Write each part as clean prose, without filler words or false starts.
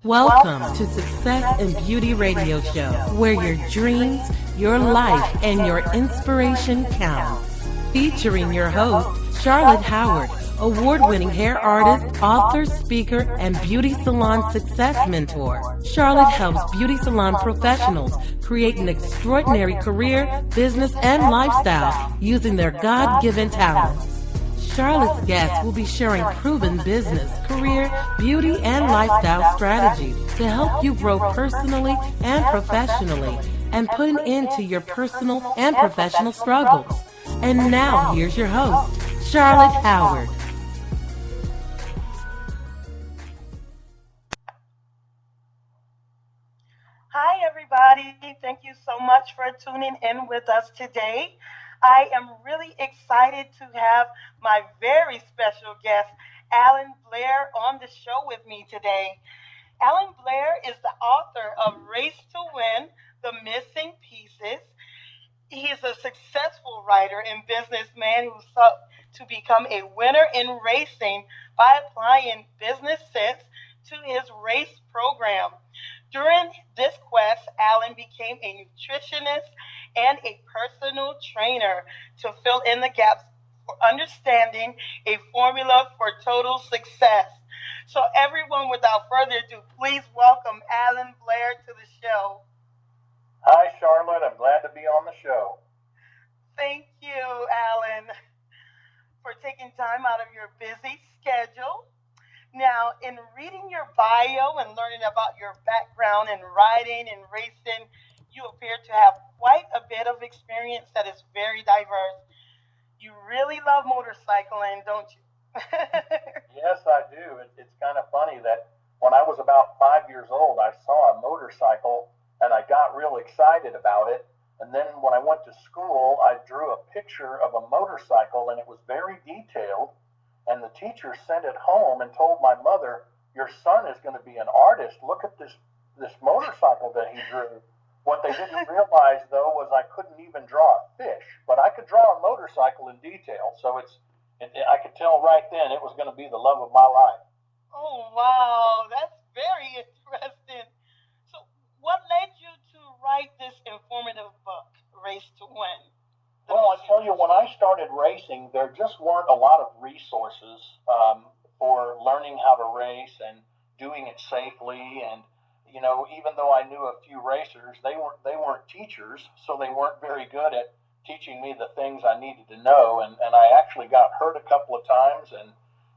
Welcome to Success and Beauty Radio Show, where your dreams, your life, and your inspiration counts. Featuring your host, Charlotte Howard, award-winning hair artist, author, speaker, and beauty salon success mentor. Charlotte helps beauty salon professionals create an extraordinary career, business, and lifestyle using their God-given talents. Charlotte's guests will be sharing proven business, career, beauty, and lifestyle strategies to help you grow personally and professionally and put an end to your personal and professional struggles. And now, here's your host, Charlotte Howard. Hi, everybody. Thank you so much for tuning in with us today. I am really excited to have my very special guest, Alan Blair, on the show with me today. Alan Blair is the author of Race to Win, The Missing Pieces. He is a successful writer and businessman who sought to become a winner in racing by applying business sense to his race program. During this quest, Alan became a nutritionist and a personal trainer to fill in the gaps for understanding a formula for total success. So everyone, without further ado, please welcome Alan Blair to the show. Hi, Charlotte. I'm glad to be on the show. Thank you, Alan, for taking time out of your busy schedule. Now, in reading your bio and learning about your background in riding and racing, you appear to have quite a bit of experience that is very diverse. You really love motorcycling, don't you? Yes, I do. It's kind of funny that when I was about 5 years old, I saw a motorcycle and I got real excited about it. And then when I went to school, I drew a picture of a motorcycle and it was very detailed. And the teacher sent it home and told my mother, "Your son is going to be an artist. Look at this motorcycle that he drew." What they didn't realize, though, was I couldn't even draw a fish, but I could draw a motorcycle in detail. So I could tell right then it was going to be the love of my life. Oh, wow. That's very interesting. So what led you to write this informative book, Race to Win? Well, I tell you, when I started racing, there just weren't a lot of resources for learning how to race and doing it safely. And you know, even though I knew a few racers, they weren't teachers, so they weren't very good at teaching me the things I needed to know. And I actually got hurt a couple of times and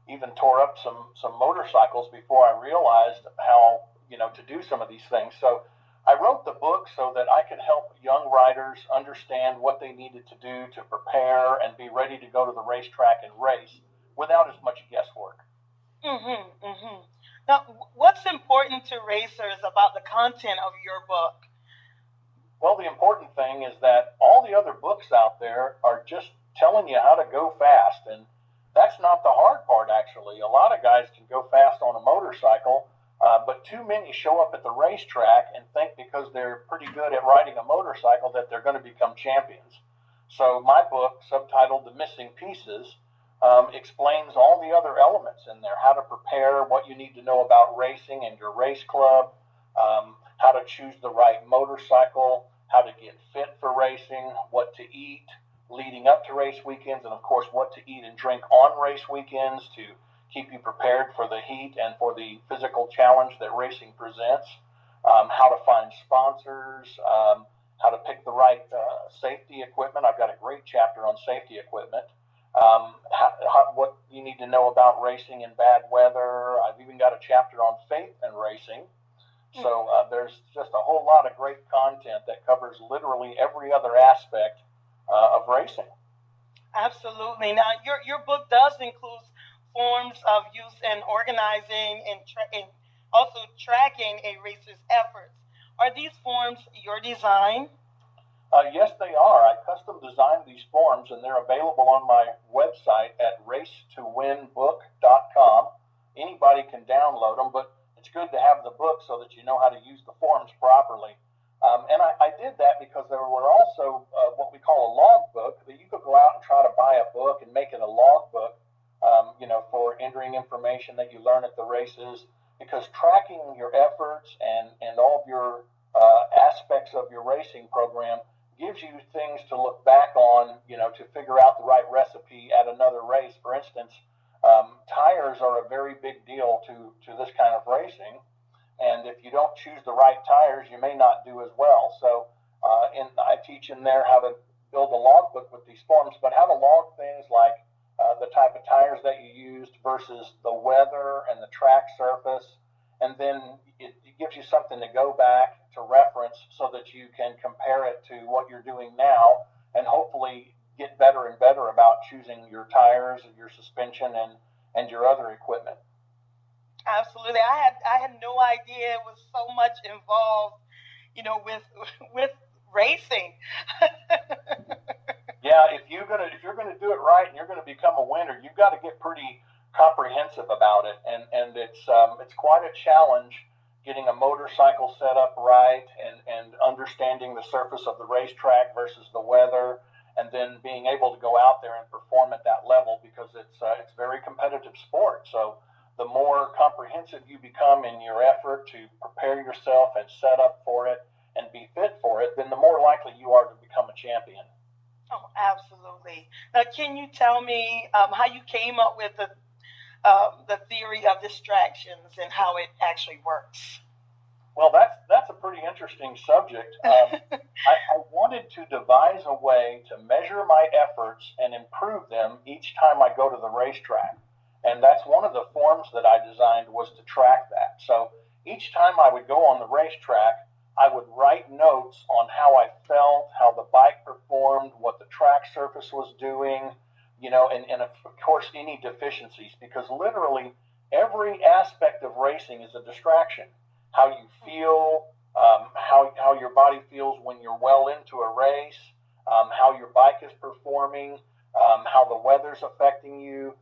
even tore up some motorcycles before I realized how to do some of these things. So I wrote the book so that I could help young riders understand what they needed to do to prepare and be ready to go to the racetrack and race without as much guesswork. Now, what's important to racers about the content of your book? Well, the important thing is that all the other books out there are just telling you how to go fast, and that's not the hard part, actually. A lot of guys can go fast on a motorcycle, but too many show up at the racetrack and think because they're pretty good at riding a motorcycle that they're going to become champions. So my book, subtitled The Missing Pieces, explains all the other elements in there, how to prepare, what you need to know about racing and your race club, how to choose the right motorcycle, how to get fit for racing, what to eat leading up to race weekends, and of course what to eat and drink on race weekends to keep you prepared for the heat and for the physical challenge that racing presents, how to find sponsors, how to pick the right safety equipment. I've got a great chapter on safety equipment. What you need to know about racing in bad weather. I've even got a chapter on faith and racing. So there's just a whole lot of great content that covers literally every other aspect of racing. Absolutely. Now, your book does include forms of use in organizing and also tracking a racer's efforts. Are these forms your design? Yes, they are. I custom designed these forms, and they're available on my website at racetowinbook.com. Anybody can download them, but it's good to have the book so that you know how to use the forms properly. And I did that because there were also what we call a log book, that you could go out and try to buy a book and make it a log book, for entering information that you learn at the races, because tracking your efforts and all of your aspects of your racing program gives you things to look back on, to figure out the right recipe at another race. For instance, tires are a very big deal to this kind of racing. And if you don't choose the right tires, you may not do as well. So I teach in there how to build a logbook with these forms, but how to log things like the type of tires that you used versus the weather and the track surface. And then it gives you something to go back to reference so that you can compare it to what you're doing now and hopefully get better and better about choosing your tires and your suspension and your other equipment. Absolutely. I had no idea it was so much involved, with racing. Yeah, if you're gonna do it right and you're gonna become a winner, you've got to get pretty comprehensive about it, and it's quite a challenge getting a motorcycle set up right and understanding the surface of the racetrack versus the weather, and then being able to go out there and perform at that level because it's very competitive sport. So the more comprehensive you become in your effort to prepare yourself and set up for it and be fit for it, then the more likely you are to become a champion. Oh, absolutely. Now, can you tell me how you came up with the theory of distractions and how it actually works? Well, that's a pretty interesting subject. I wanted to devise a way to measure my efforts and improve them each time I go to the racetrack. And that's one of the forms that I designed was to track that. So each time I would go on the racetrack, I would write notes on how I felt, how the bike performed, what the track surface was doing, and of course any deficiencies, because literally every aspect of racing is a distraction. How you feel, how your body feels when you're well into a race, how your bike is performing, how the weather's affecting you.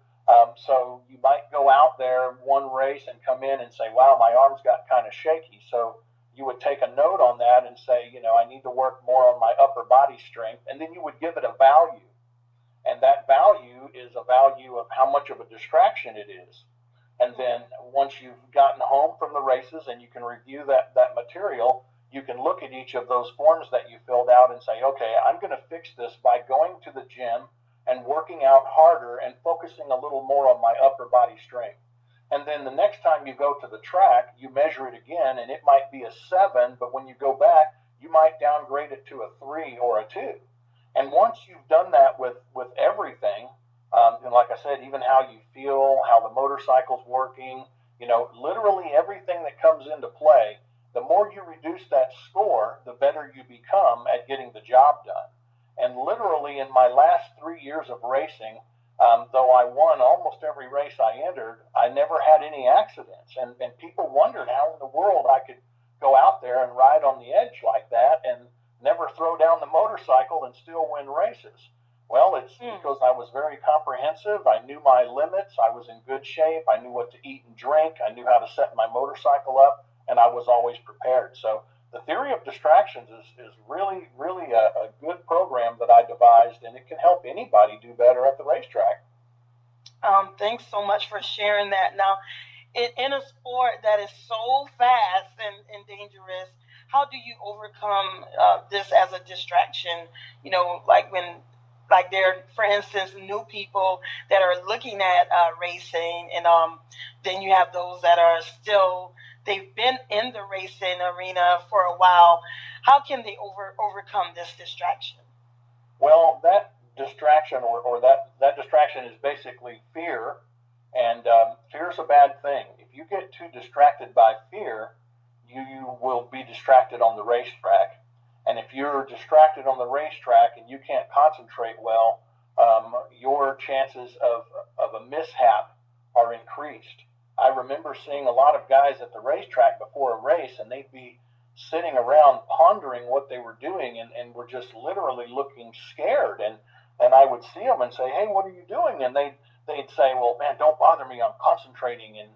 So you might go out there one race and come in and say, wow, my arms got kind of shaky. So you would take a note on that and say, I need to work more on my upper body strength. And then you would give it a value. And that value is a value of how much of a distraction it is. And then once you've gotten home from the races and you can review that material, you can look at each of those forms that you filled out and say, okay, I'm going to fix this by going to the gym and working out harder and focusing a little more on my upper body strength. And then the next time you go to the track, you measure it again, and it might be a 7, but when you go back, you might downgrade it to a 3 or a 2. And once you've done that with everything, and like I said, even how you feel, how the motorcycle's working, literally everything that comes into play, the more you reduce that score, the better you become at getting the job done. And literally in my last 3 years of racing, though I won almost every race I entered, I never had any accidents. And people wondered how in the world I could go out there and ride on the edge like that and never throw down the motorcycle and still win races. Well, it's because I was very comprehensive. I knew my limits. I was in good shape. I knew what to eat and drink. I knew how to set my motorcycle up, and I was always prepared. So the theory of distractions is really, really a good program that I devised, and it can help anybody do better at the racetrack. Thanks so much for sharing that. Now, in a sport that is so fast and dangerous, how do you overcome this as a distraction? Like there, for instance, new people that are looking at racing, and then you have those that are still, they've been in the racing arena for a while. How can they overcome this distraction? Well, that distraction or that distraction is basically fear, and fear is a bad thing. If you get too distracted by fear, you will be distracted on the racetrack. And if you're distracted on the racetrack and you can't concentrate well, your chances of a mishap are increased. I remember seeing a lot of guys at the racetrack before a race, and they'd be sitting around pondering what they were doing and were just literally looking scared. And I would see them and say, hey, what are you doing? And they'd say, well, man, don't bother me. I'm concentrating, and,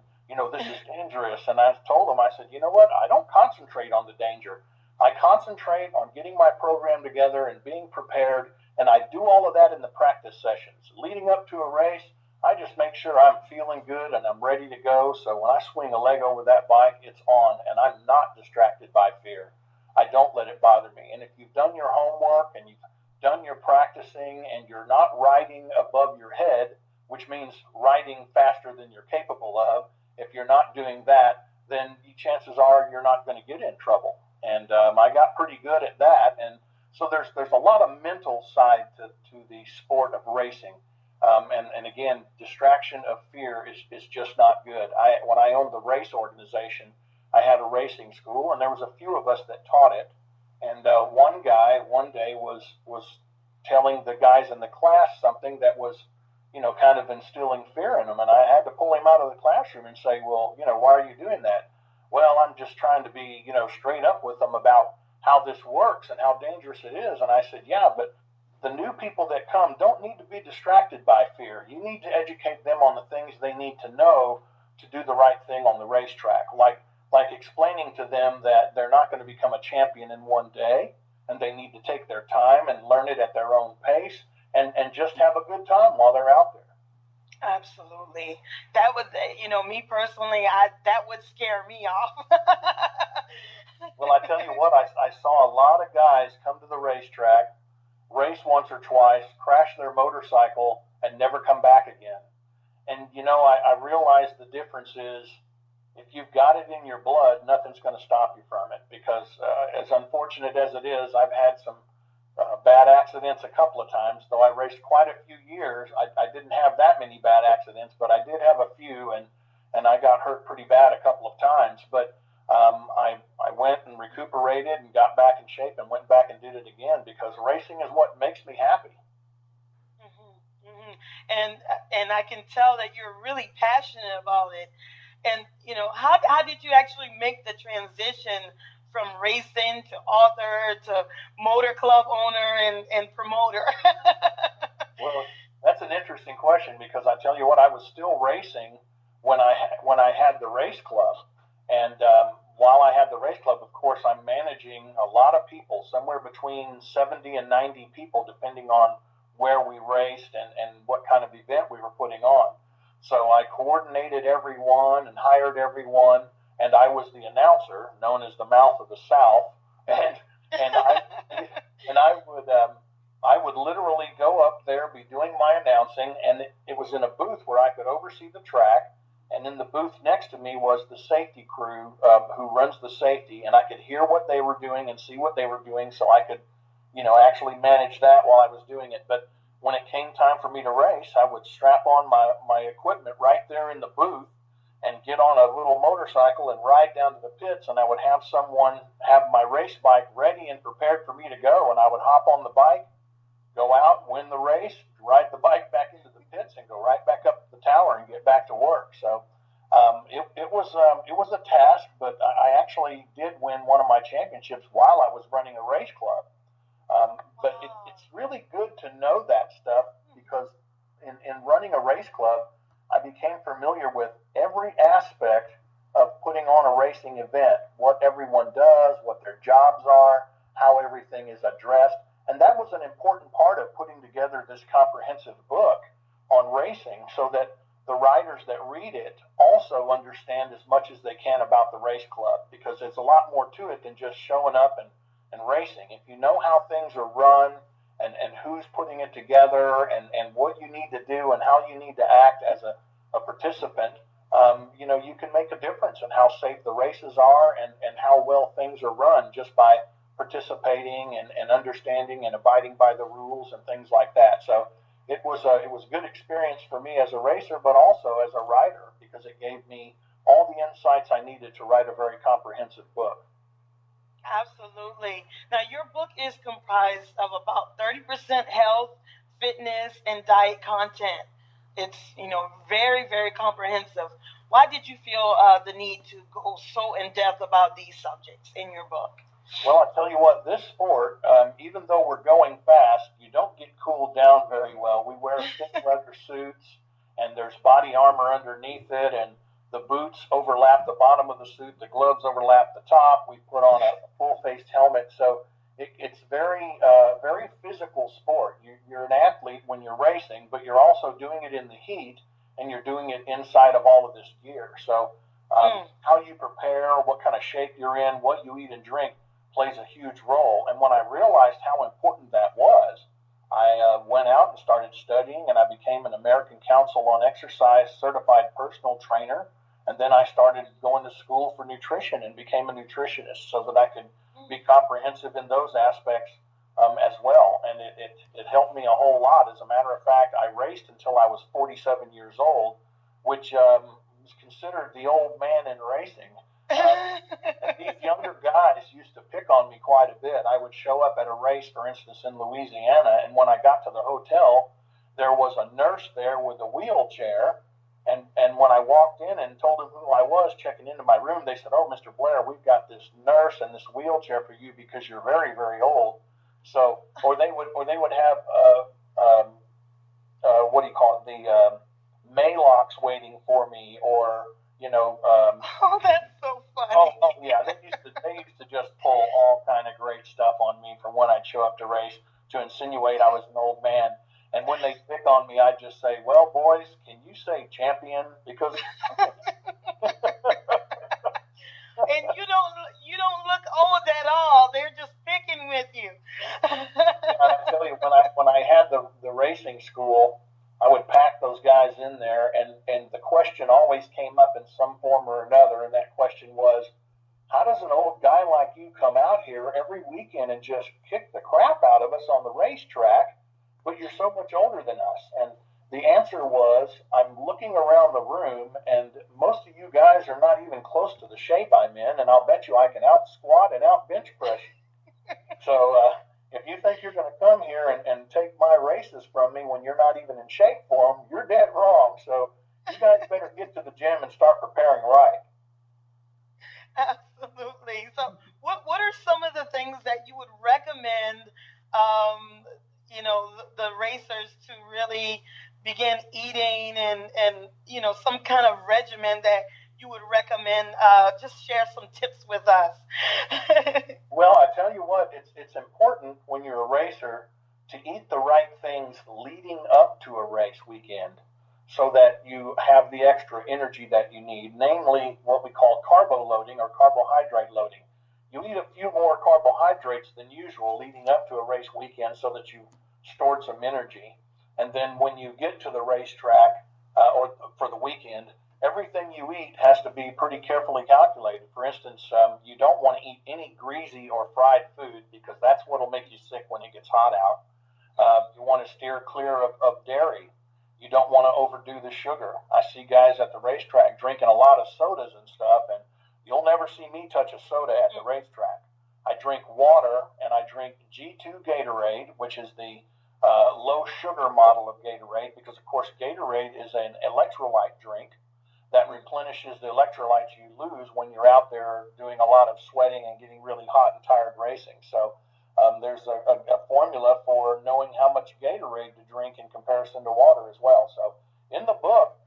this is dangerous. And I told them, I said, you know what? I don't concentrate on the danger. I concentrate on getting my program together and being prepared, and I do all of that in the practice sessions. Leading up to a race, I just make sure I'm feeling good and I'm ready to go. So when I swing a leg over that bike, it's on, and I'm not distracted by fear. I don't let it bother me. And if you've done your homework and you've done your practicing and you're not riding above your head, which means riding faster than you're capable of, if you're not doing that, then chances are you're not going to get in trouble. And I got pretty good at that. And so there's a lot of mental side to the sport of racing. And again, distraction of fear is just not good. When I owned the race organization, I had a racing school, and there was a few of us that taught it. And one guy one day was telling the guys in the class something that was, kind of instilling fear in them. And I had to pull him out of the classroom and say, well, why are you doing that? Well, I'm just trying to be, straight up with them about how this works and how dangerous it is. And I said, yeah, but the new people that come don't need to be distracted by fear. You need to educate them on the things they need to know to do the right thing on the racetrack. Like explaining to them that they're not going to become a champion in one day, and they need to take their time and learn it at their own pace and just have a good time while they're out there. Absolutely. That would, me personally, that would scare me off. Well, I tell you what, I saw a lot of guys come to the racetrack, race once or twice, crash their motorcycle, and never come back again. And, I realized the difference is if you've got it in your blood, nothing's going to stop you from it. Because as unfortunate as it is, I've had some bad accidents a couple of times. Though I raced quite a few years, I didn't have that many bad accidents, but I did have a few, and I got hurt pretty bad a couple of times. But I went and recuperated and got back in shape and went back and did it again because racing is what makes me happy. And I can tell that you're really passionate about it. And how did you actually make the transition from racing to author to motor club owner and promoter? Well, that's an interesting question because I tell you what, I was still racing when I had the race club, and while I had the race club, of course, I'm managing a lot of people, somewhere between 70 and 90 people, depending on where we raced and what kind of event we were putting on. So I coordinated everyone and hired everyone, and I was the announcer, known as the mouth of the South, and I would literally go up there, be doing my announcing, and it was in a booth where I could oversee the track, and in the booth next to me was the safety crew who runs the safety, and I could hear what they were doing and see what they were doing, so I could, actually manage that while I was doing it. But when it came time for me to race, I would strap on my equipment right there in the booth and get on a little motorcycle and ride down to the pits, and I would have someone have my race bike ready and prepared for me to go, and I would hop on the bike, go out, win the race, ride the bike back into the pits, and go right back up the tower and get back to work. So it was a task, but I actually did win one of my championships while I was running a race club. But it's really good to know that stuff because in running a race club, I became familiar with every aspect of putting on a racing event, what everyone does, what their jobs are, how everything is addressed. And that was an important part of putting together this comprehensive book on racing so that the riders that read it also understand as much as they can about the race club, because there's a lot more to it than just showing up and racing. If you know how things are run and who's putting it together and what you need to do and how you need to act as a participant, you can make a difference in how safe the races are and how well things are run just by participating and understanding and abiding by the rules and things like that. So it was a good experience for me as a racer, but also as a writer, because it gave me all the insights I needed to write a very comprehensive book. Absolutely. Now, your book is comprised of about 30% health, fitness, and diet content. It's, very, very comprehensive. Why did you feel the need to go so in depth about these subjects in your book? Well, I'll tell you what, this sport, even though we're going fast, you don't get cooled down very well. We wear thick leather suits, and there's body armor underneath it, and the boots overlap the bottom of the suit, the gloves overlap the top. We put on a full-faced helmet, so it's very, very physical sport. You're an athlete when you're racing, but you're also doing it in the heat, and you're doing it inside of all of this gear. So how you prepare, what kind of shape you're in, what you eat and drink plays a huge role. And when I realized how important that was, I went out and started studying, and I became an American Council on Exercise certified personal trainer. And then I started going to school for nutrition and became a nutritionist so that I could be comprehensive in those aspects as well. And it helped me a whole lot. As a matter of fact, I raced until I was 47 years old, which was considered the old man in racing. And these younger guys used to pick on me quite a bit. I would show up at a race, for instance, in Louisiana, and when I got to the hotel, there was a nurse there with a wheelchair. And when I walked in and told them who I was checking into my room, they said, "Oh, Mr. Blair, we've got this nurse and this wheelchair for you because you're very, very old." So, or they would have what do you call it, the Maylocks waiting for me, or oh, that's so funny. Oh yeah, they used to just pull all kind of great stuff on me from when I'd show up to race to insinuate I was an old man. And when they pick on me, I just say, "Well, boys, can you say champion?" Because and you don't look old at all. They're just picking with you. I tell you, when I had the racing school, I would pack those guys in there, and the question always came up in some form or another, and that question was, how does an old guy like you come out here every weekend and just kick the crap out of us on the racetrack, but you're so much older than us? And the answer was, I'm looking around the room, and most of you guys are not even close to the shape I'm in, and I'll bet you I can out squat and out bench press. So if you think you're going to come here and take my races from me when you're not even in shape for them, you're dead wrong. So you guys better get to the gym and start preparing right. Absolutely. So what are some of the things that you would recommend, the racers to really begin eating, and some kind of regimen that you would recommend? Just share some tips with us. Well, I tell you what, it's important when you're a racer to eat the right things leading up to a race weekend so that you have the extra energy that you need, namely what we call carbo loading or carbohydrate loading. You eat a few more carbohydrates than usual leading up to a race weekend so that you stored some energy. And then when you get to the racetrack or for the weekend, everything you eat has to be pretty carefully calculated. For instance, you don't want to eat any greasy or fried food because that's what will make you sick when it gets hot out. You want to steer clear of dairy. You don't want to overdo the sugar. I see guys at the racetrack drinking a lot of sodas and stuff, and you'll never see me touch a soda at the racetrack. I drink water, and I drink G2 Gatorade, which is the low sugar model of Gatorade, because of course Gatorade is an electrolyte drink that replenishes the electrolytes you lose when you're out there doing a lot of sweating and getting really hot and tired racing. So there's a formula for knowing how much Gatorade to drink in comparison to water as well. So in the book,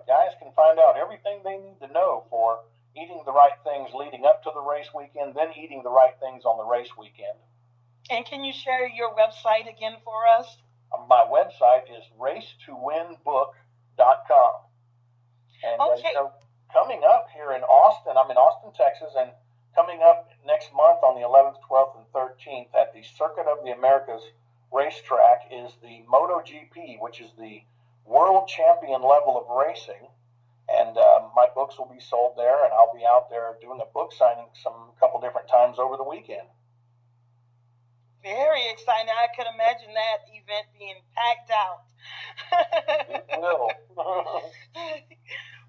guys can find out everything they need to know for eating the right things leading up to the race weekend, then eating the right things on the race weekend. And can you share your website again for us? My website is racetowinbook.com. And okay. Coming up here in Austin, I'm in Austin, Texas, and coming up next month on the 11th, 12th, and 13th at the Circuit of the Americas racetrack is the MotoGP, which is the world champion level of racing. And my books will be sold there, and I'll be out there doing a book signing a couple different times over the weekend. Very exciting. I could imagine that event being packed out. It will.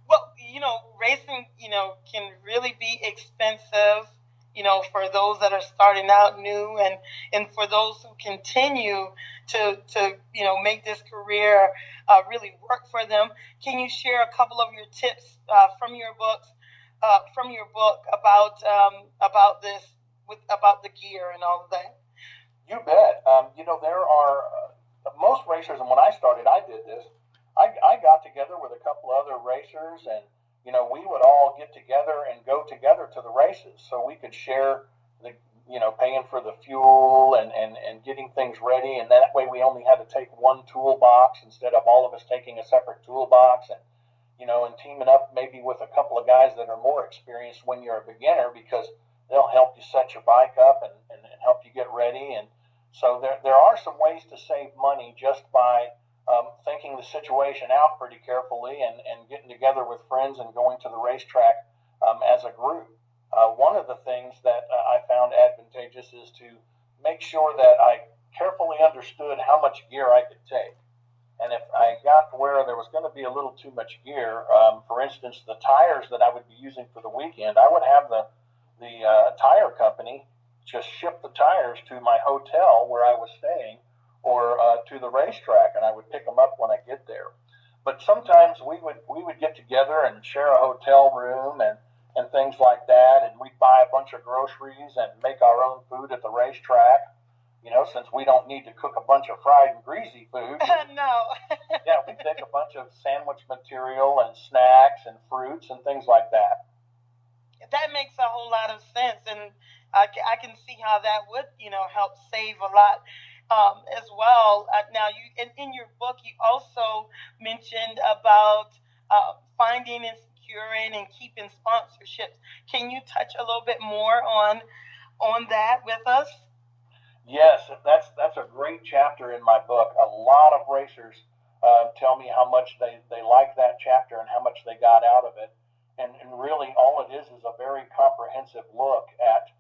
Well, racing, can really be expensive, for those that are starting out new, and for those who continue to make this career really work for them. Can you share a couple of your tips from your book about this, about the gear and all of that? You bet. There are most racers, and when I started, I did this. I got together with a couple other racers, and we would all get together and go together to the races, so we could share paying for the fuel and getting things ready. And that way we only had to take one toolbox instead of all of us taking a separate toolbox. And teaming up maybe with a couple of guys that are more experienced when you're a beginner, because they'll help you set your bike up and help you get ready. And so there are some ways to save money just by thinking the situation out pretty carefully and getting together with friends and going to the racetrack as a group. One of the things that I found advantageous is to make sure that I carefully understood how much gear I could take. And if I got to where there was going to be a little too much gear, for instance, the tires that I would be using for the weekend, I would have the tire company just ship the tires to my hotel where I was staying, or to the racetrack, and I would pick them up when I get there. But sometimes we would get together and share a hotel room and things like that, and we'd buy a bunch of groceries and make our own food at the racetrack. Since we don't need to cook a bunch of fried and greasy food. No. Yeah, we take a bunch of sandwich material and snacks and fruits and things like that. That makes a whole lot of sense, and I can see how that would, help save a lot as well. Now, in your book, you also mentioned about finding and securing and keeping sponsorships. Can you touch a little bit more on that with us? Yes, that's a great chapter in my book. A lot of racers tell me how much they like that chapter and how much they got out of it. And really, all it is a very comprehensive look at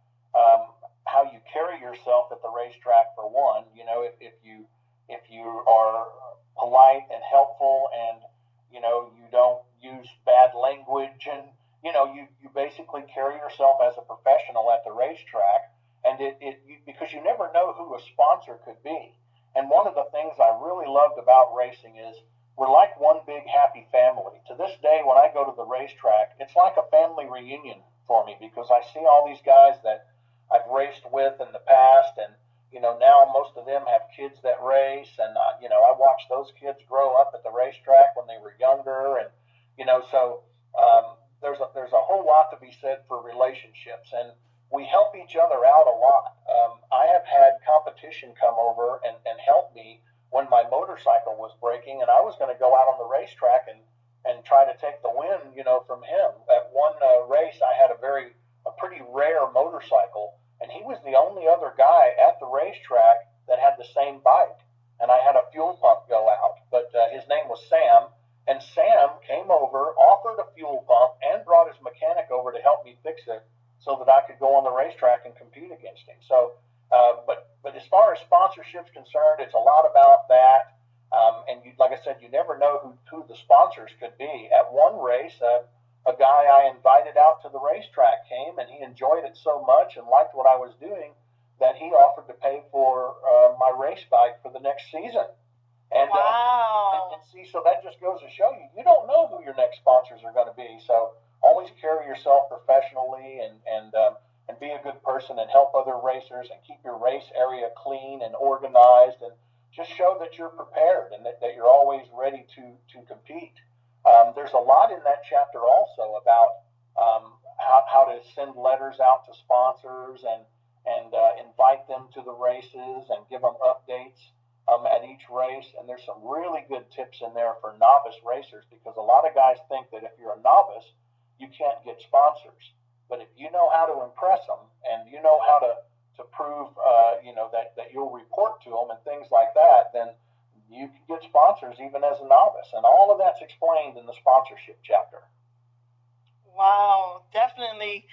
how you carry yourself at the racetrack. For one, if you are polite and helpful, and you don't use bad language, and you basically carry yourself as a professional at the racetrack. And because you never know who a sponsor could be. And one of the things I really loved about racing is we're like one big happy family. To this day, when I go to the racetrack, it's like a family reunion for me, because I see all these guys that I've raced with in the past, and now most of them have kids that race, and I watch those kids grow up at the racetrack when they were younger, and so there's a whole lot to be said for relationships, and we help each other out a lot. I have had competition come over and help me when my motorcycle was breaking, and I was going to go out on the racetrack and try to take the win, from him. At one race, I had a pretty rare motorcycle, and he was the only other guy at the racetrack that had the same bike, and I had a fuel pump go out. But his name was Sam, and Sam came over, offered a fuel pump, and brought his mechanic over to help me fix it, so that I could go on the racetrack and compete against him. So, but as far as sponsorship's concerned, it's a lot about that. And like I said, you never know who the sponsors could be. At one race, a guy I invited out to the racetrack came, and he enjoyed it so much and liked what I was doing that he offered to pay for my race bike for the next season. And, wow. And see, so that just goes to show you don't know who your next sponsors are going to be. So always carry yourself professionally and be a good person and help other racers and keep your race area clean and organized, and just show that you're prepared and that you're always ready to compete. There's a lot in that chapter also about how to send letters out to sponsors and invite them to the races and give them updates at each race. And there's some really good tips in there for novice racers, because a lot of guys think that if you're a novice, you can't get sponsors. But if you know how to impress them, and you know how to prove, that you'll report to them and things like that, then you can get sponsors even as a novice. And all of that's explained in the sponsorship chapter. Wow, definitely.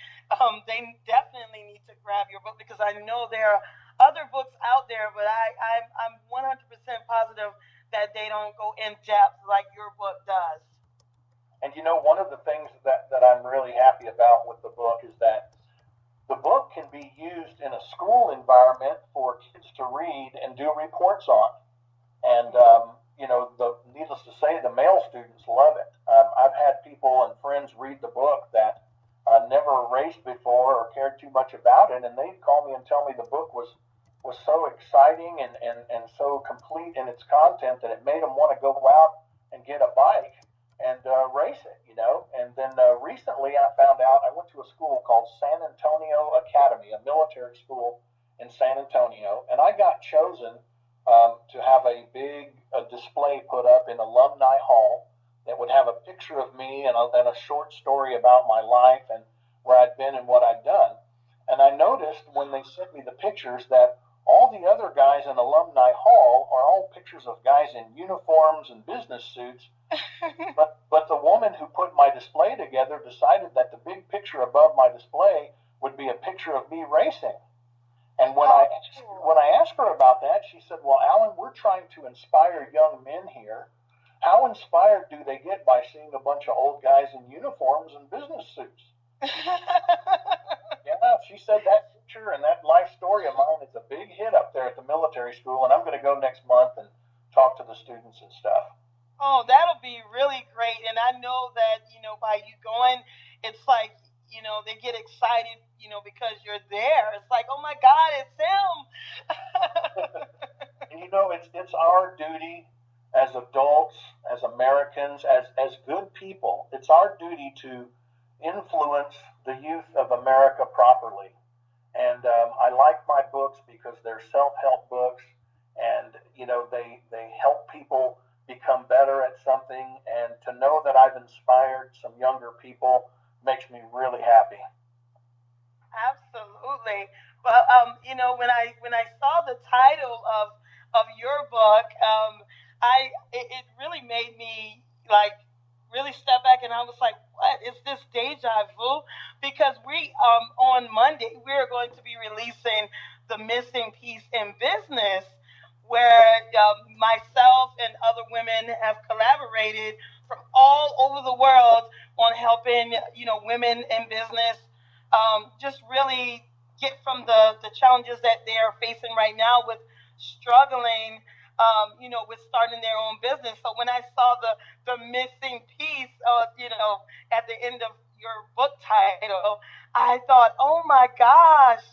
They definitely need to grab your book, because I know there are other books out there, but I'm 100% positive that they don't go in depth like your book does. And one of the things that I'm really happy about with the book is that the book can be used in a school environment for kids to read and do reports on. And, needless to say, the male students love it. I've had people and friends read the book that never raced before or cared too much about it, and they'd call me and tell me the book was so exciting and so complete in its content that it made them want to go out and get a bike and race it, you know. And then recently I found out I went to a school called San Antonio Academy, a military school in San Antonio, and I got chosen to have a big display put up in Alumni Hall that would have a picture of me and a short story about my life and where I'd been and what I'd done. And I noticed when they sent me the pictures that all the other guys in Alumni Hall are all pictures of guys in uniforms and business suits. But the woman who put my display together decided that the big picture above my display would be a picture of me racing. And when I asked her about that, she said, "Well, Alan, we're trying to inspire young men here. How inspired do they get by seeing a bunch of old guys in uniforms and business suits?" Yeah, she said that picture and that life story of mine is a big hit up there at the military school, and I'm going to go next month and talk to the students and stuff. Oh, that'll be really great. And I know that, by you going, it's like, they get excited, because you're there. It's like, oh my God, it's him. And it's our duty as adults, as Americans, as good people, it's our duty to influence the youth of America properly. And I like my books because they're self-help books, and they help people become better at something. And to know that I've inspired some younger people makes me really happy. Absolutely. But when I saw the title of your book, it really made me like really step back, and I was like, what is this deja vu? Because we on Monday we're going to be releasing the missing piece in business, where myself and other women have collaborated from all over the world on helping women in business just really get from the challenges that they are facing right now with struggling, with starting their own business. So when I saw the missing piece, at the end of your book title, I thought, oh my gosh.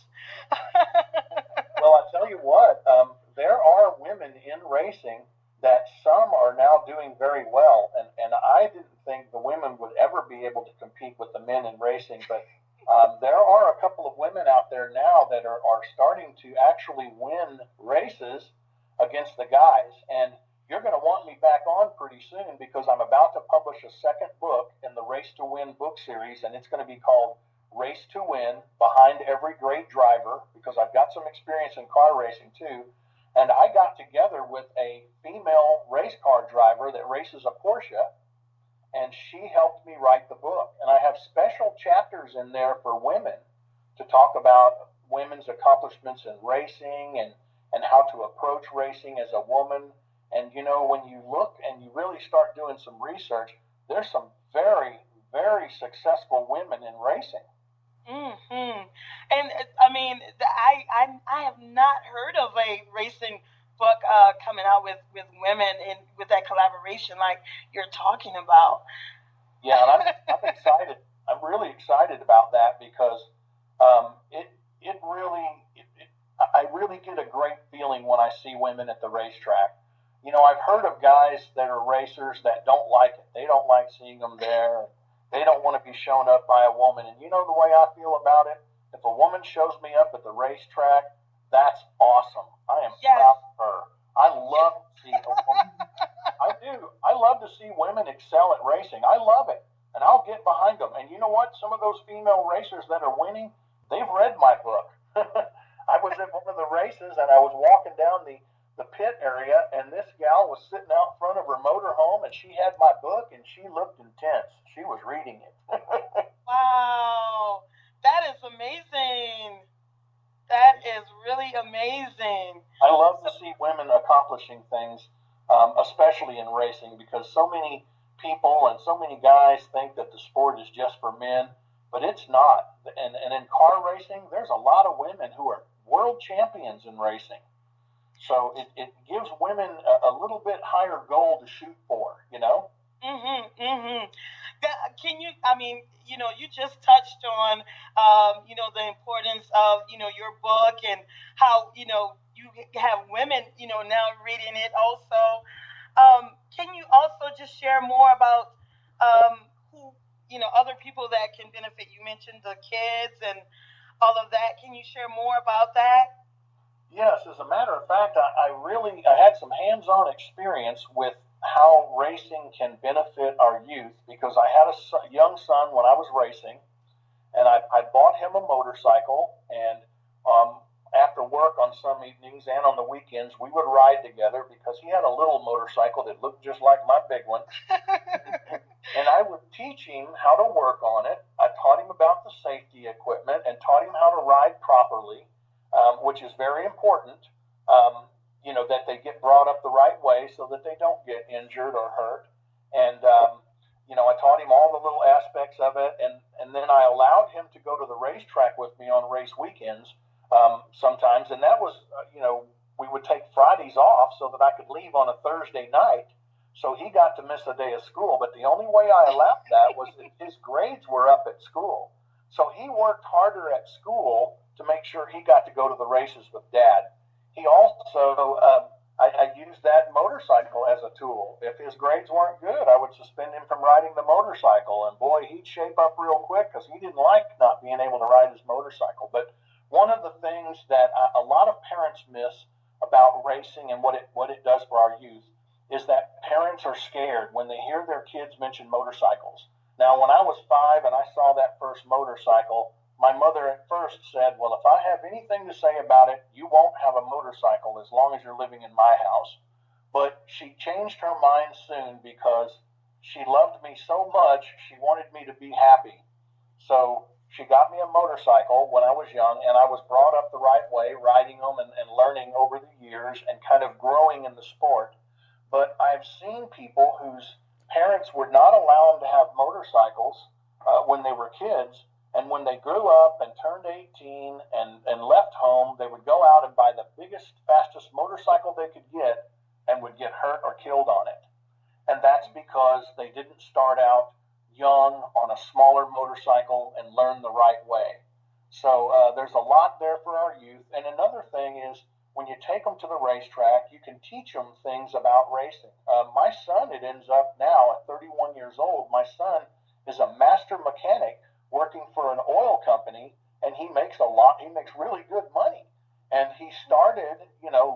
Well, I tell you what, there are women in racing that some are now doing very well, and I didn't think the women would ever be able to compete with the men in racing, but there are a couple of women out there now that are starting to actually win races against the guys. And you're going to want me back on pretty soon because I'm about to publish a second book in the Race to Win book series, and it's going to be called Race to Win, Behind Every Great Driver, because I've got some experience in car racing too. And I got together with a female race car driver that races a Porsche, and she helped me write the book. And I have special chapters in there for women to talk about women's accomplishments in racing and how to approach racing as a woman. And when you look and you really start doing some research, there's some very, very successful women in racing. Mm-hmm. And I mean, I have not heard of a racing book coming out with women and with that collaboration like you're talking about. Yeah, and I'm excited. I'm really excited about that because I really get a great feeling when I see women at the racetrack. I've heard of guys that are racers that don't like it. They don't like seeing them there. They don't want to be shown up by a woman. And you know the way I feel about it? If a woman shows me up at the racetrack, that's awesome. I am proud of her. I love to see a woman. I do. I love to see women excel at racing. I love it. And I'll get behind them. And you know what? Some of those female racers that are winning, they've read my book. I was at one of the races and I was walking down the pit area, and this gal was sitting out front of her motorhome, and she had my book, and she looked intense. She was reading it. Wow, that is amazing. That is really amazing. I love to see women accomplishing things, especially in racing, because so many people and so many guys think that the sport is just for men, but it's not. And in car racing, there's a lot of women who are world champions in racing. So it gives women a little bit higher goal to shoot for, Can you, you just touched on, the importance of, your book and how, you have women, now reading it also. Can you also just share more about who, other people that can benefit. You mentioned the kids and all of that. Can you share more about that? Yes, as a matter of fact, I had some hands-on experience with how racing can benefit our youth because I had a young son when I was racing, and I bought him a motorcycle, and after work on some evenings and on the weekends, we would ride together because he had a little motorcycle that looked just like my big one. And I would teach him how to work on it. I taught him about the safety equipment and taught him how to ride properly, which is very important. That they get brought up the right way so that they don't get injured or hurt. And I taught him all the little aspects of it, and then I allowed him to go to the racetrack with me on race weekends sometimes, and that was, we would take Fridays off so that I could leave on a Thursday night. So he got to miss a day of school, but the only way I allowed that was that his grades were up at school. So he worked harder at school to make sure he got to go to the races with Dad. He also, I used that motorcycle as a tool. If his grades weren't good, I would suspend him from riding the motorcycle, and boy, he'd shape up real quick because he didn't like not being able to ride his motorcycle. But one of the things that a lot of parents miss about racing and what it does for our youth is that parents are scared when they hear their kids mention motorcycles. Now, when I was 5 and I saw that first motorcycle, my mother at first said, well, if I have anything to say about it, you won't have a motorcycle as long as you're living in my house. But she changed her mind soon because she loved me so much, she wanted me to be happy. So she got me a motorcycle when I was young, and I was brought up the right way, riding them and learning over the years and kind of growing in the sport. But I've seen people whose parents would not allow them to have motorcycles when they were kids. And when they grew up and turned 18 and left home, they would go out and buy the biggest, fastest motorcycle they could get and would get hurt or killed on it. And that's because they didn't start out young on a smaller motorcycle and learn the right way. So there's a lot there for our youth. And another thing is, when you take them to the racetrack, you can teach them things about racing. My son, it ends up now at 31 years old, my son is a master mechanic working for an oil company, and he makes really good money. And he started,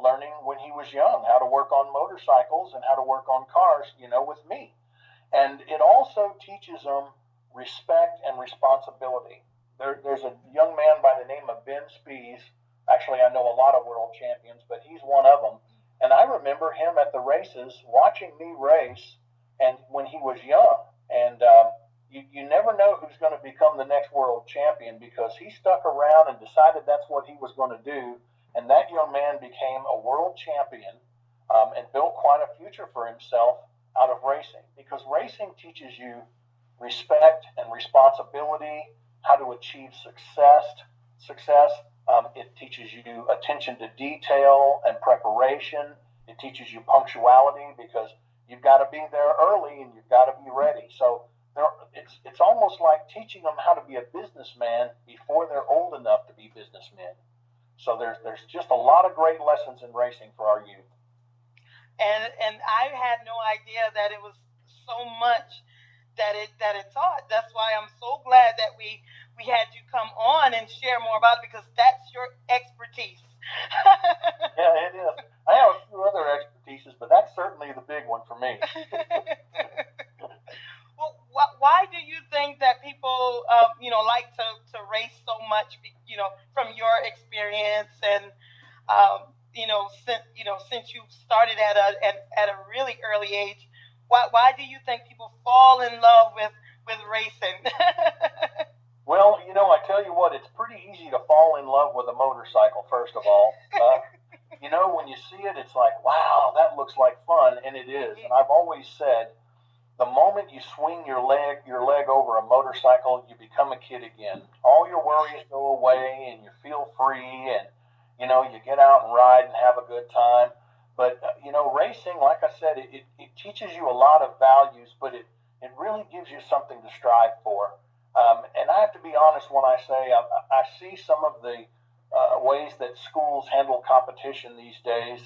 learning when he was young how to work on motorcycles and how to work on cars, with me. And it also teaches them respect and responsibility. There's a young man by the name of Ben Spies. Actually, I know a lot of world champions, but he's one of them. And I remember him at the races watching me race, and when he was young. And you never know who's going to become the next world champion because he stuck around and decided that's what he was going to do. And that young man became a world champion and built quite a future for himself out of racing, because racing teaches you respect and responsibility, how to achieve success. It teaches you attention to detail and preparation. It teaches you punctuality because you've got to be there early and you've got to be ready. So it's almost like teaching them how to be a businessman before they're old enough to be businessmen. So there's just a lot of great lessons in racing for our youth. And I had no idea that it was so much that it taught. That's why I'm so glad that we had you come on and share more about it, because that's your expertise. Yeah, it is. I have a few other expertises, but that's certainly the big one for me. Well, why do you think that people, like to race so much? From your experience, and since you started at a really early age, why do you think people fall in love with racing? Well, I tell you what, it's pretty easy to fall in love with a motorcycle. First of all, when you see it, it's like, wow, that looks like fun, and it is. And I've always said, the moment you swing your leg over a motorcycle, you become a kid again. All your worries go away, and you feel free, and you get out and ride and have a good time. But racing, like I said, it teaches you a lot of values, but it really gives you something to strive for. And I have to be honest when I say I see some of the ways that schools handle competition these days,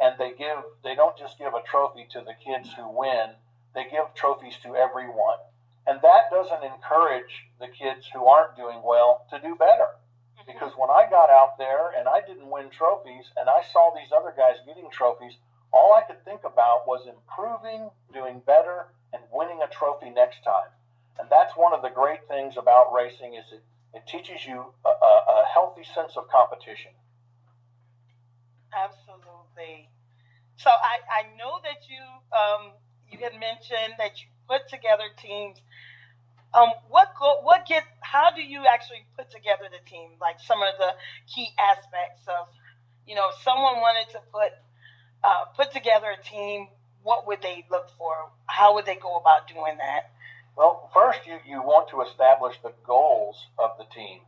and they don't just give a trophy to the kids who win, they give trophies to everyone. And that doesn't encourage the kids who aren't doing well to do better. Because when I got out there and I didn't win trophies and I saw these other guys getting trophies, all I could think about was improving, doing better, and winning a trophy next time. And that's one of the great things about racing is it teaches you a healthy sense of competition. Absolutely. So I know that you had mentioned that you put together teams. How do you actually put together the team? Like some of the key aspects of, if someone wanted to put together a team, what would they look for? How would they go about doing that? Well, first you want to establish the goals of the team.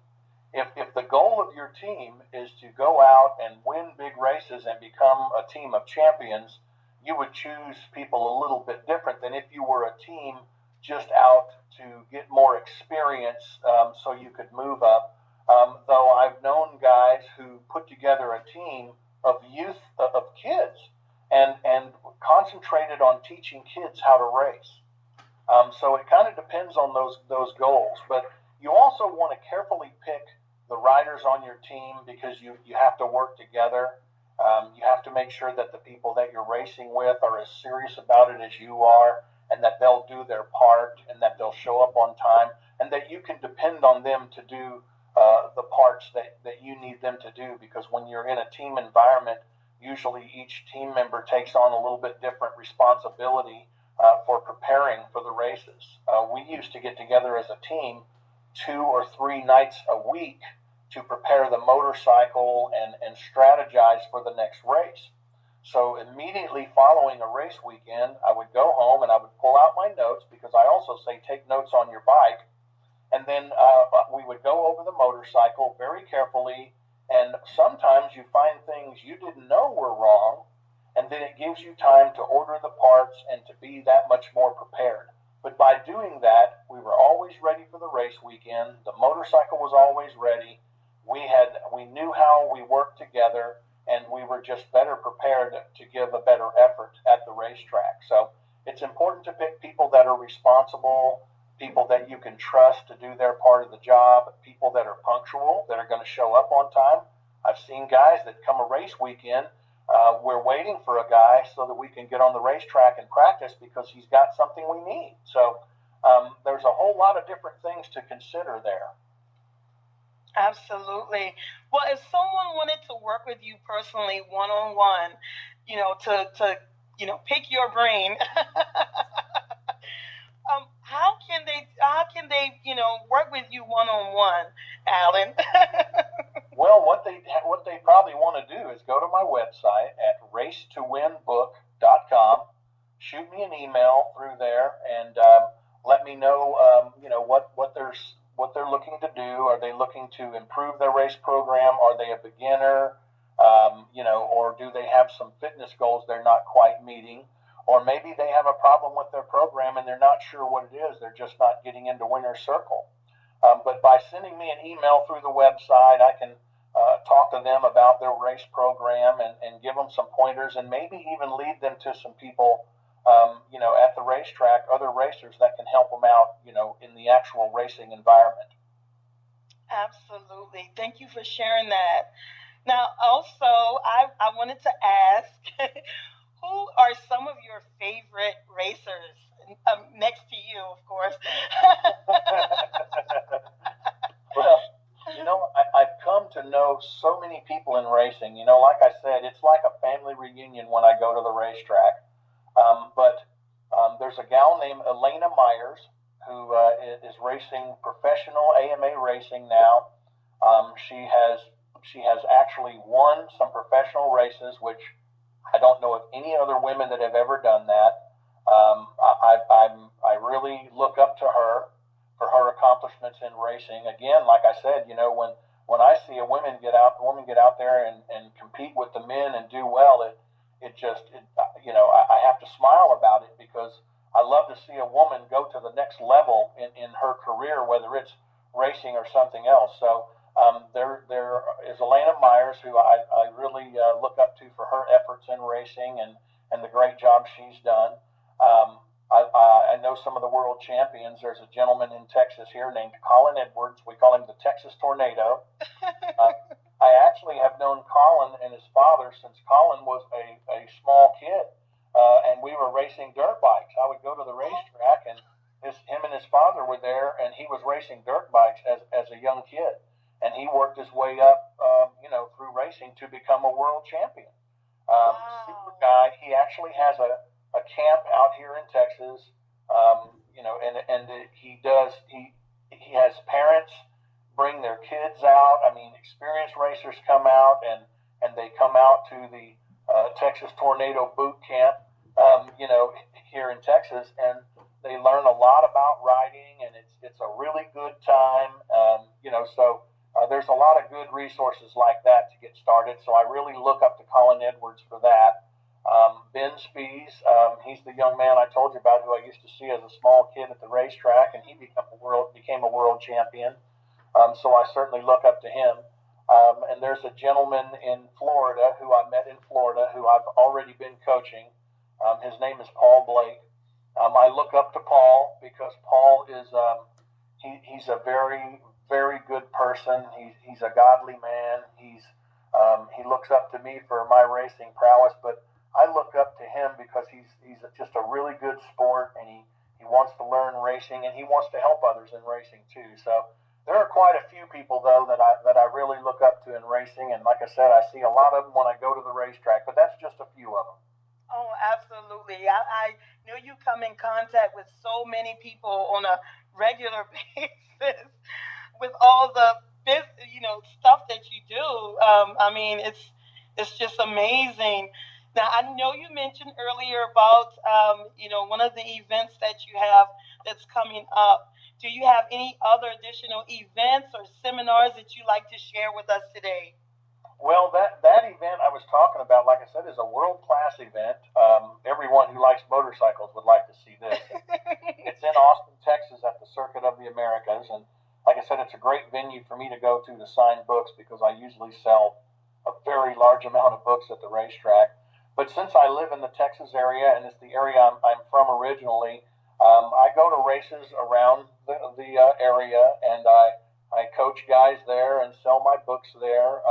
If the goal of your team is to go out and win big races and become a team of champions, you would choose people a little bit different than if you were a team just out to get more experience so you could move up. Though I've known guys who put together a team of youth, of kids, and concentrated on teaching kids how to race. So it kind of depends on those goals. But you also want to carefully pick the riders on your team because you have to work together. You have to make sure that the people that you're racing with are as serious about it as you are, and that they'll do their part, and that they'll show up on time, and that you can depend on them to do the parts that you need them to do. Because when you're in a team environment, usually each team member takes on a little bit different responsibility for preparing for the races. We used to get together as a team 2 or 3 nights a week to prepare the motorcycle and strategize for the next race. So immediately following a race weekend, I would go home and I would pull out my notes, because I also say take notes on your bike. And then we would go over the motorcycle very carefully. And sometimes you find things you didn't know were wrong. And then it gives you time to order the parts and to be that much more prepared. But by doing that, we were always ready for the race weekend. The motorcycle was always ready. We knew how we worked together, and we were just better prepared to give a better effort at the racetrack. So it's important to pick people that are responsible, people that you can trust to do their part of the job, people that are punctual, that are going to show up on time. I've seen guys that come a race weekend, we're waiting for a guy so that we can get on the racetrack and practice because he's got something we need. So there's a whole lot of different things to consider there. Absolutely. Well, if someone wanted to work with you personally, one-on-one, to pick your brain, how can they work with you one-on-one, Alan? Well, what they probably want to do is go to my website at racetowinbook.com, shoot me an email through there, and let me know what they're looking to do. Are they looking to improve their race program? Are they a beginner? Or do they have some fitness goals they're not quite meeting? Or maybe they have a problem with their program and they're not sure what it is. They're just not getting into winner's circle. But by sending me an email through the website, I can talk to them about their race program and give them some pointers, and maybe even lead them to some people at the racetrack, other racers that can help them out, in the actual racing environment. Absolutely. Thank you for sharing that. Now, also, I wanted to ask, who are some of your favorite racers? Next to you, of course. Well, I've come to know so many people in racing. Like I said, it's like a family reunion when I go to the racetrack. But there's a gal named Elena Myers who is racing professional AMA racing now. She has actually won some professional races, which I don't know of any other women that have ever done that. I really look up to her for her accomplishments in racing. Again, like I said, when I see a woman get out there and compete with the men and do well, I have to smile about it, because I love to see a woman go to the next level in her career, whether it's racing or something else. So there is Elena Myers, who I really look up to for her efforts in racing and the great job she's done. I I know some of the world champions. There's a gentleman in Texas here named Colin Edwards. We call him the Texas Tornado. I actually have known Colin and his father since Colin was a small kid, and we were racing dirt bikes. I would go to the racetrack, and him and his father were there, and he was racing dirt bikes as a young kid, and he worked his way up, through racing to become a world champion. Wow. Super guy. He actually has a camp out here in Texas, and he has parents bring their kids out. I mean, experienced racers come out, and they come out to the Texas Tornado Boot Camp, here in Texas, and they learn a lot about riding, and it's a really good time. So there's a lot of good resources like that to get started. So I really look up to Colin Edwards for that. Ben Spies, he's the young man I told you about who I used to see as a small kid at the racetrack, and he became a world champion. So I certainly look up to him. And there's a gentleman in Florida who I met in Florida who I've already been coaching. His name is Paul Blake. I look up to Paul because Paul is he's a very, very good person. He's a godly man. He looks up to me for my racing prowess, but I look up to him because he's just a really good sport, and he wants to learn racing, and he wants to help others in racing too. So there are quite a few people though that I really look up to in racing, and like I said, I see a lot of them when I go to the racetrack, but that's just a few of them. Oh, absolutely. I know you come in contact with so many people on a regular basis with all the stuff that you do. I mean, it's just amazing. Now, I know you mentioned earlier about one of the events that you have that's coming up. Do you have any other additional events or seminars that you'd like to share with us today? Well, that event I was talking about, like I said, is a world-class event. Everyone who likes motorcycles would like to see this. It's in Austin, Texas at the Circuit of the Americas. And like I said, it's a great venue for me to go to sign books because I usually sell a very large amount of books at the racetrack. But since I live in the Texas area, and it's the area I'm from originally, I go to races around the area, and I coach guys there and sell my books there.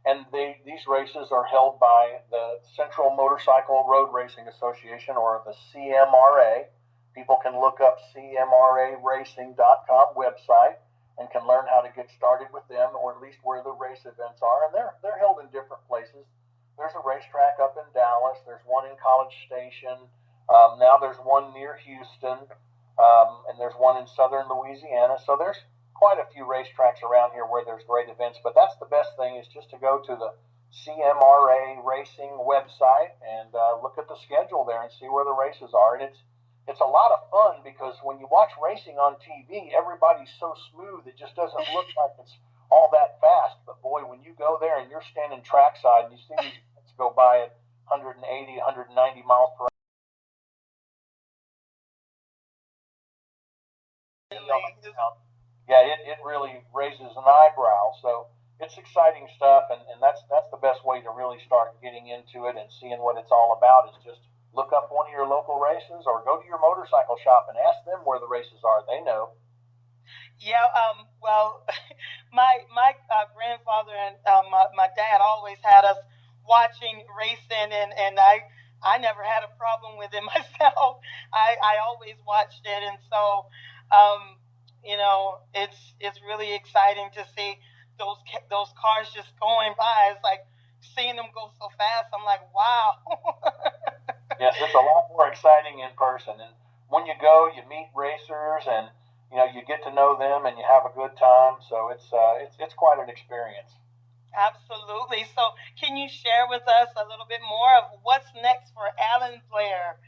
And these races are held by the Central Motorcycle Road Racing Association, or the CMRA. People can look up CMRARacing.com website and can learn how to get started with them, or at least where the race events are. And they're held in different places. There's a racetrack up in Dallas. There's one in College Station. Now there's one near Houston, and there's one in southern Louisiana. So there's quite a few racetracks around here where there's great events, but that's the best thing is just to go to the CMRA Racing website and look at the schedule there and see where the races are. And it's a lot of fun because when you watch racing on TV, everybody's so smooth, it just doesn't look like it's all that fast. But boy, when you go there and you're standing trackside and you see these guys go by at 180, 190 miles per hour, yeah, it really raises an eyebrow. So it's exciting stuff, and that's the best way to really start getting into it and seeing what it's all about is just look up one of your local races or go to your motorcycle shop and ask them where the races are. They know. Yeah, well, my grandfather and my dad always had us watching racing, and I never had a problem with it myself. I always watched it, and so it's really exciting to see those cars just going by. It's like seeing them go so fast. I'm like, wow. Yes, it's a lot more exciting in person, and when you go, you meet racers and you get to know them and you have a good time. So it's quite an experience. Absolutely. So can you share with us a little bit more of what's next for Alan Blair?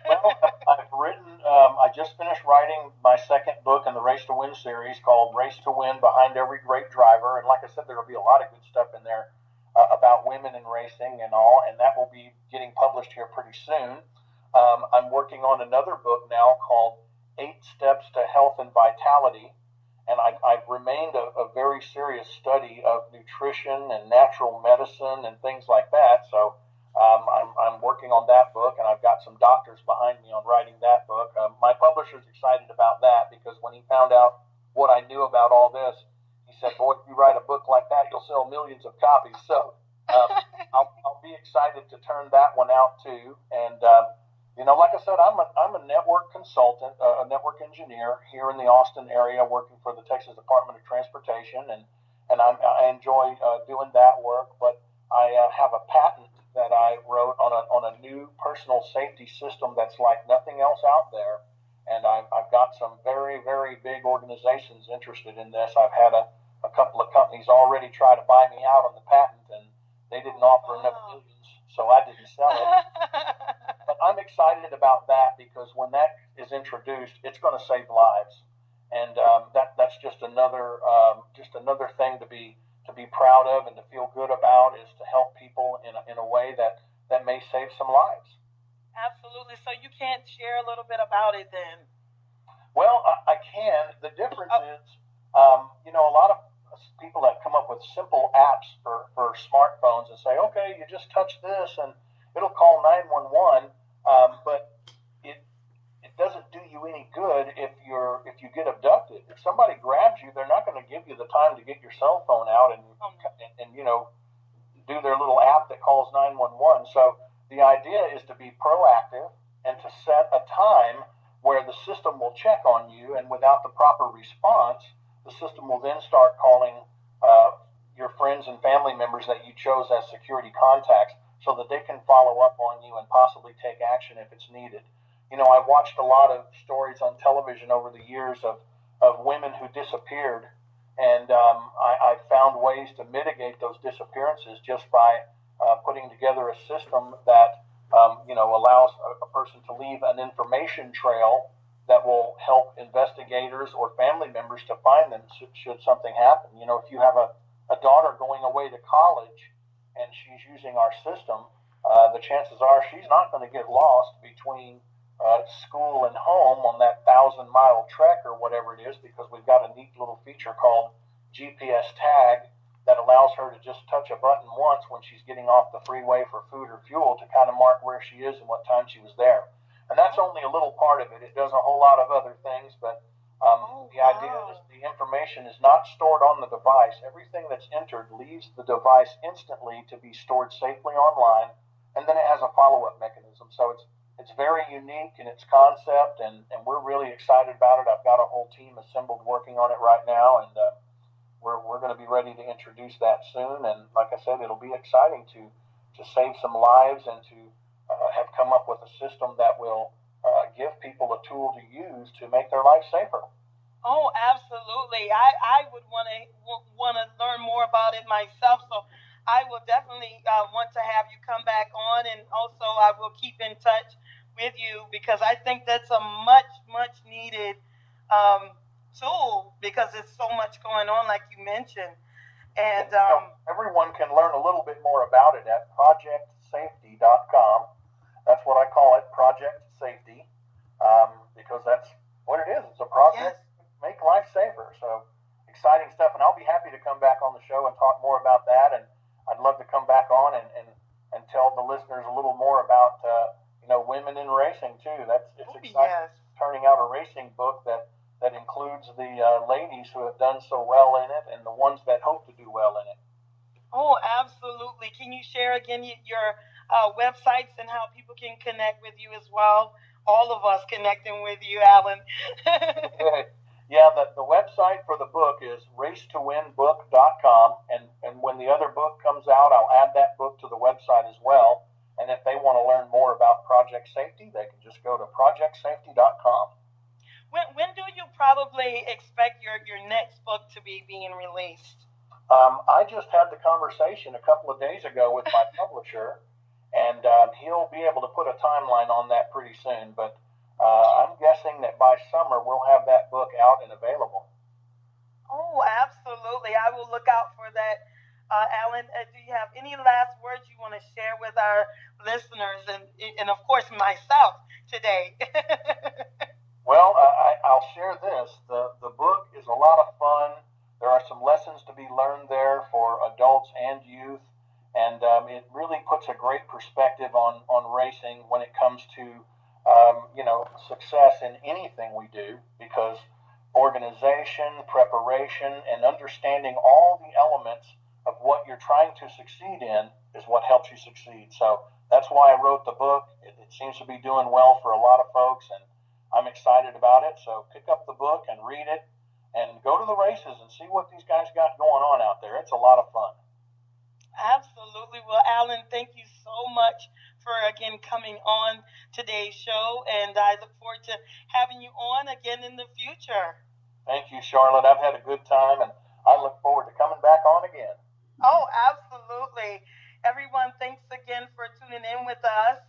Well, I've written, I just finished writing my second book in the Race to Win series called Race to Win Behind Every Great Driver. And like I said, there will be a lot of good stuff in there about women in racing and all, and that will be getting published here pretty soon. I'm working on another book now called 8 Steps to Health and Vitality, and I've remained a very serious study of nutrition and natural medicine and things like that. So I'm I'm working on that book, and I've got some doctors behind me on writing that book. My publisher's excited about that because when he found out what I knew about all this, he said, "Boy, if you write a book like that, you'll sell millions of copies." So I'll be excited to turn that one out too. And like I said, I'm a network consultant, a network engineer here in the Austin area, working for the Texas Department of Transportation, and I enjoy doing that work. But I have a patent that I wrote on a new personal safety system that's like nothing else out there. And I've got some very, very big organizations interested in this. I've had a couple of companies already try to buy me out on the patent, and they didn't offer enough millions, so I didn't sell it. But I'm excited about that because when that is introduced, it's going to save lives, and that's just another thing to be proud of and to feel good about, is to help people in a way that may save some lives. Absolutely. So you can't share a little bit about it then? Well, I can. The difference is, a lot of people have come up with simple apps for smartphones and say, okay, you just touch this and it'll call 911, but it doesn't do you any good if you get abducted. If somebody grabs you, they're not going to give you the time to get your cell phone out and do their little app that calls 911. So the idea is to be proactive and to set a time where the system will check on you, and without the proper response, the system will then start calling your friends and family members that you chose as security contacts so that they can follow up on you and possibly take action if it's needed. I watched a lot of stories on television over the years of women who disappeared, and I found ways to mitigate those disappearances just by putting together a system that allows a person to leave an information trail that will help investigators or family members to find them should something happen. If you have a daughter going away to college and she's using our system, the chances are she's not going to get lost between school and home on that 1,000-mile trek or whatever it is, because we've got a neat little feature called GPS tag that allows her to just touch a button once when she's getting off the freeway for food or fuel to kind of mark where she is and what time she was there. And that's only a little part of it. It does a whole lot of other things, but the idea is the information is not stored on the device. Everything that's entered leaves the device instantly to be stored safely online, and then it has a follow-up mechanism. So it's very unique in its concept, and we're really excited about it. I've got a whole team assembled working on it right now, and we're going to be ready to introduce that soon. And like I said, it'll be exciting to save some lives and to have come up with a system that will give people a tool to use to make their life safer. Oh, absolutely. I would want to learn more about it myself, so I will definitely want to have you come back on, and also I will keep in touch with you because I think that's a much, much needed tool because there's so much going on, like you mentioned. And everyone can learn a little bit more about it at projectsafety.com. That's what I call it, Project Safety, because that's what it is. It's a project to make life safer. So exciting stuff, and I'll be happy to come back on the show and talk more about that. And I'd love to come back on and tell the listeners a little more about women in racing too. It's exciting. Yes. Turning out a racing book that includes the ladies who have done so well in it and the ones that hope to do well in it. Oh, absolutely. Can you share again your websites and how people can connect with you as well? All of us connecting with you, Alan. Yeah, the website for the book is racetowinbook.com, and when the other book comes out, I'll add that book to the website as well. And if they want to learn more about Project Safety, they can just go to projectsafety.com. When do you probably expect your next book to be being released? I just had the conversation a couple of days ago with my publisher, and he'll be able to put a timeline on that pretty soon. But I'm guessing that by summer we'll have that book out and available. Oh, absolutely. I will look out for that. Alan, do you have any last words you want to share with our listeners and of course, myself today? Well, I'll share this. The book is a lot of fun. There are some lessons to be learned there for adults and youth. And it really puts a great perspective on racing when it comes to success in anything we do, because organization, preparation, and understanding all the elements of what you're trying to succeed in is what helps you succeed. So that's why I wrote the book. It seems to be doing well for a lot of folks, and I'm excited about it. So pick up the book and read it, and go to the races and see what these guys got going on out there. It's a lot of fun. Absolutely. Well, Alan, thank you so much for, again, coming on today's show, and I look forward to having you on again in the future. Thank you, Charlotte. I've had a good time, and I look forward to coming back on again. Oh, absolutely. Everyone, thanks again for tuning in with us.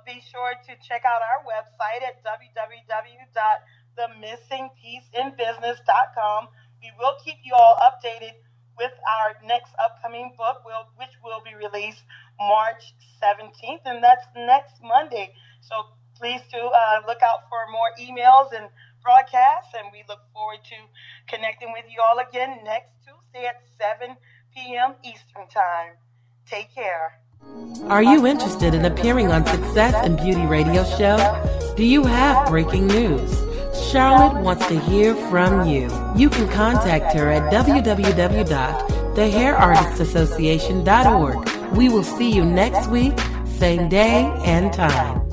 Be sure to check out our website at www.themissingpieceinbusiness.com. We will keep you all updated with our next upcoming book, which will be released March 17th, and that's next Monday. So please do look out for more emails and broadcasts, and we look forward to connecting with you all again next Tuesday at 7 p.m. Eastern Time. Take care. Are you interested in appearing on Success and Beauty Radio Show? Do you have breaking news? Charlotte wants to hear from you. You can contact her at www.thehairartistassociation.org. We will see you next week, same day and time.